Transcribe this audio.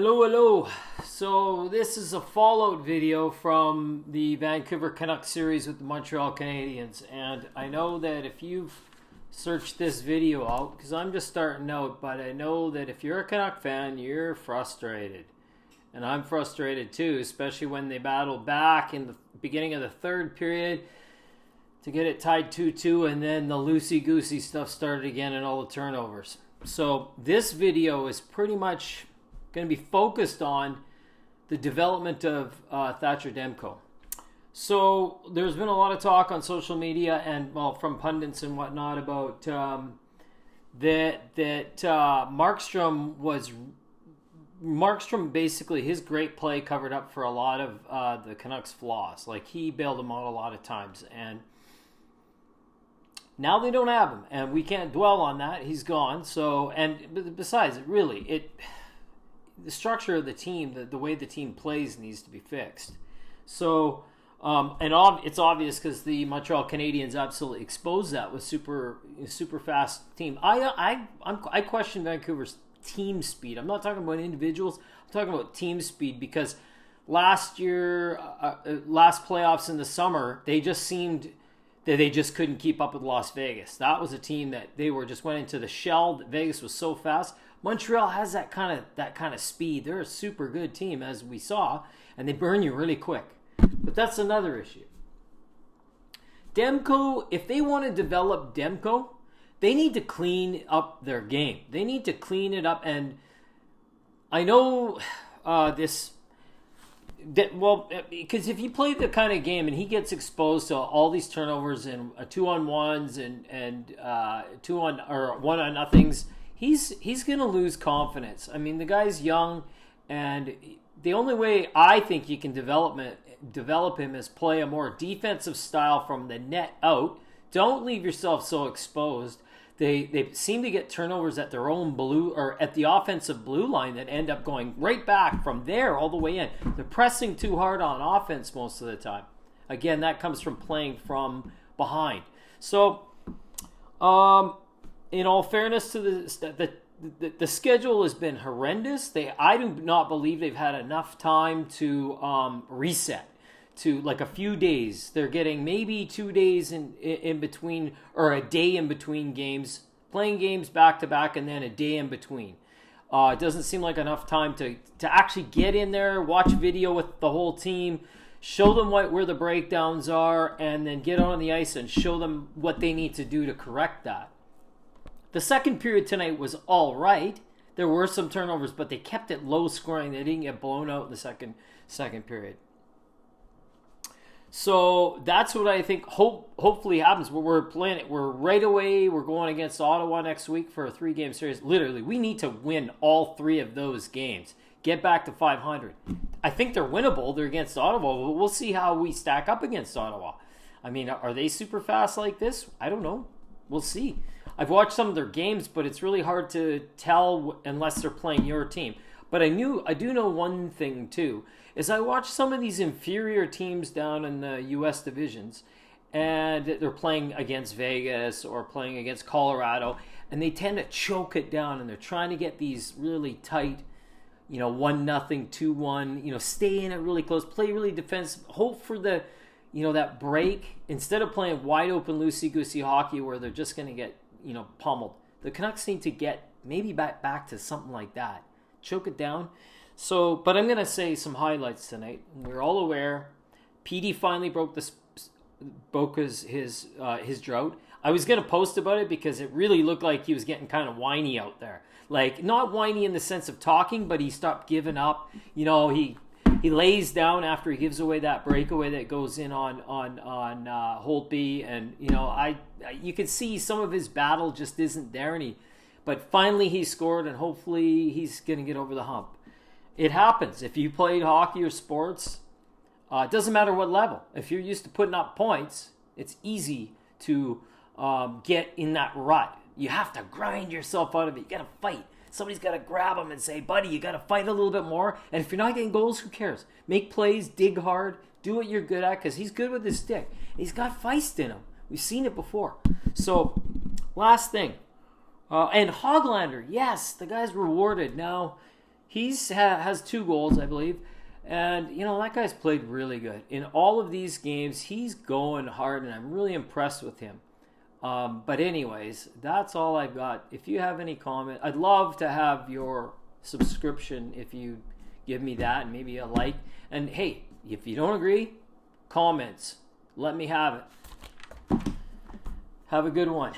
Hello, hello. So this is a fallout video from the Vancouver Canucks series with the Montreal Canadiens. And I know that if you've searched this video out, because I'm just starting out, but I know that if you're a Canuck fan, you're frustrated. And I'm frustrated too, especially when they battled back in the beginning of the third period to get it tied 2-2, and then the loosey-goosey stuff started again and all the turnovers. So this video is pretty much going to be focused on the development of Thatcher Demko. So there's been a lot of talk on social media and from pundits and whatnot about that Markstrom basically, his great play covered up for a lot of the Canucks' flaws. Like, he bailed them out a lot of times, and now they don't have him, and we can't dwell on that. He's gone. So, and besides, the structure of the team, the way the team plays needs to be fixed. So, it's obvious because the Montreal Canadiens absolutely exposed that with super fast team. I question Vancouver's team speed. I'm not talking about individuals. I'm talking about team speed, because last year, last playoffs in the summer, they just seemed that they just couldn't keep up with Las Vegas. That was a team that they just went into the shell. That Vegas was so fast. Montreal has that kind of speed. They're a super good team, as we saw, and they burn you really quick. But that's another issue. Demko, if they want to develop Demko, they need to clean up their game. They need to clean it up. And I know because if you play the kind of game and he gets exposed to all these turnovers and 2-on-1s and 1-on-nothings, he's going to lose confidence. I mean, the guy's young, and the only way I think you can develop him is play a more defensive style from the net out. Don't leave yourself so exposed. They seem to get turnovers at their own blue, or at the offensive blue line, that end up going right back from there all the way in. They're pressing too hard on offense most of the time. Again, that comes from playing from behind. So, in all fairness to the schedule has been horrendous. I do not believe they've had enough time to reset to like a few days. They're getting maybe 2 days in between, or a day in between games, playing games back to back, and then a day in between. It doesn't seem like enough time to actually get in there, watch video with the whole team, show them where the breakdowns are, and then get on the ice and show them what they need to do to correct that. The second period tonight was all right. There were some turnovers, but they kept it low scoring. They didn't get blown out in the second period. So that's what I think hopefully happens. We're playing it. We're right away. We're going against Ottawa next week for a 3-game series. Literally, we need to win all 3 of those games. Get back to 500. I think they're winnable. They're against Ottawa, but we'll see how we stack up against Ottawa. I mean, are they super fast like this? I don't know. We'll see. I've watched some of their games, but it's really hard to tell unless they're playing your team. But I do know one thing too, is I watch some of these inferior teams down in the U.S. divisions, and they're playing against Vegas or playing against Colorado, and they tend to choke it down, and they're trying to get these really tight, 1-0, 2-1, stay in it really close, play really defensive, hope for the, that break, instead of playing wide open loosey-goosey hockey where they're just going to get, pummeled. The Canucks need to get maybe back to something like that. Choke it down. So, but I'm going to say some highlights tonight. We're all aware, PD finally broke his drought. I was going to post about it because it really looked like he was getting kind of whiny out there. Like, not whiny in the sense of talking, but he stopped giving up. He lays down after he gives away that breakaway that goes in on Holtby, and you could see some of his battle just isn't there, but finally he scored, and hopefully he's going to get over the hump. It happens. If you played hockey or sports, it doesn't matter what level. If you're used to putting up points, it's easy to get in that rut. You have to grind yourself out of it. You got to fight. Somebody's got to grab him and say, buddy, you got to fight a little bit more. And if you're not getting goals, who cares? Make plays, dig hard, do what you're good at, because he's good with his stick. He's got feist in him. We've seen it before. So, last thing. And Hoglander, yes, the guy's rewarded. Now, has 2 goals, I believe. And, that guy's played really good. In all of these games, he's going hard, and I'm really impressed with him. But anyways, that's all I've got. If you have any comment, I'd love to have your subscription if you give me that and maybe a like. And hey, if you don't agree, comments. Let me have it. Have a good one.